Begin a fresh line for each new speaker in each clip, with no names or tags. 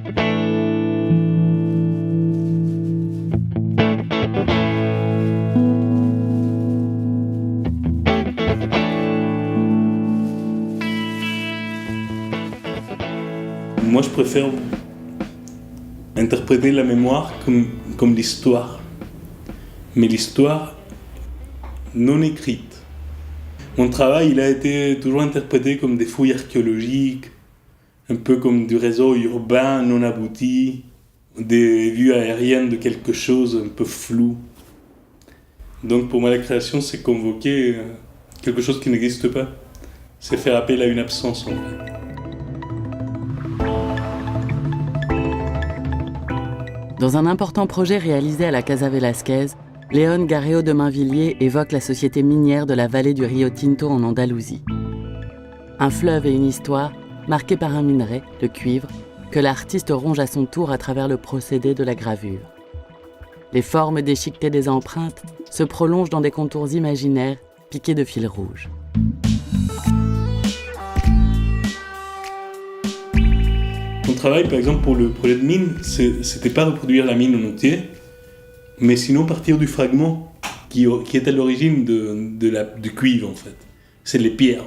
Moi, je préfère interpréter la mémoire comme l'histoire, mais l'histoire non écrite. Mon travail, il a été toujours interprété comme des fouilles archéologiques, un peu comme du réseau urbain non abouti, des vues aériennes de quelque chose un peu flou. Donc pour moi, la création, c'est convoquer quelque chose qui n'existe pas. C'est faire appel à une absence, en fait.
Dans un important projet réalisé à la Casa Velasquez, Léon Garreau de Mainvilliers évoque la société minière de la vallée du Rio Tinto en Andalousie. Un fleuve et une histoire marqués par un minerai, le cuivre, que l'artiste ronge à son tour à travers le procédé de la gravure. Les formes déchiquetées des empreintes se prolongent dans des contours imaginaires piqués de fils rouges.
Mon travail, par exemple, pour le projet de mine, c'était pas reproduire la mine en entier, mais sinon partir du fragment qui est à l'origine du cuivre, en fait. C'est les pierres.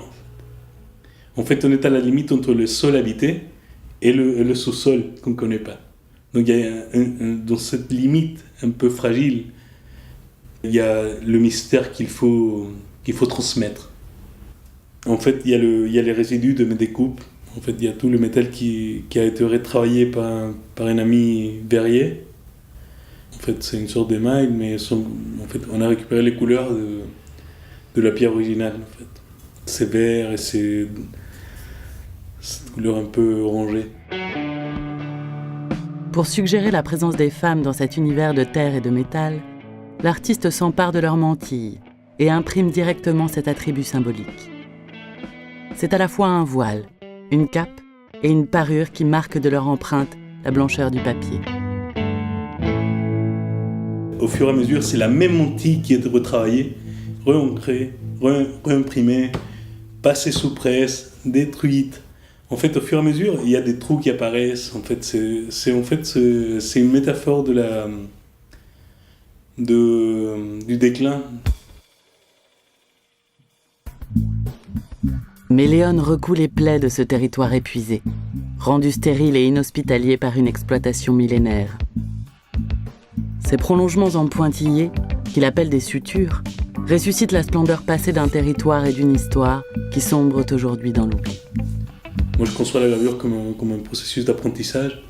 En fait, on est à la limite entre le sol habité et le sous-sol qu'on ne connaît pas. Donc, il y a dans cette limite un peu fragile, il y a le mystère qu'il faut transmettre. En fait, il y a les résidus de mes découpes. En fait, il y a tout le métal qui a été retravaillé par un ami verrier. En fait, c'est une sorte d'émail, mais en fait, on a récupéré les couleurs de la pierre originale. En fait. C'est vert et c'est cette couleur un peu orangée.
Pour suggérer la présence des femmes dans cet univers de terre et de métal, l'artiste s'empare de leur mantille et imprime directement cet attribut symbolique. C'est à la fois un voile, une cape et une parure qui marquent de leur empreinte la blancheur du papier.
Au fur et à mesure, c'est la même mantille qui est retravaillée, re-ancrée, réimprimée, passée sous presse, détruite. En fait, au fur et à mesure, il y a des trous qui apparaissent. En fait, c'est une métaphore du déclin.
Mais Léon recoue les plaies de ce territoire épuisé, rendu stérile et inhospitalier par une exploitation millénaire. Ces prolongements en pointillés, qu'il appelle des sutures, ressuscitent la splendeur passée d'un territoire et d'une histoire qui sombrent aujourd'hui dans l'oubli.
Moi, je conçois la gravure comme un processus d'apprentissage.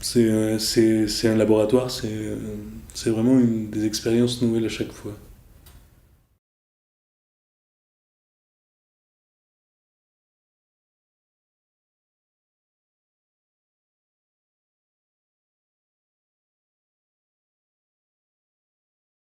C'est un laboratoire, c'est vraiment des expériences nouvelles à chaque fois.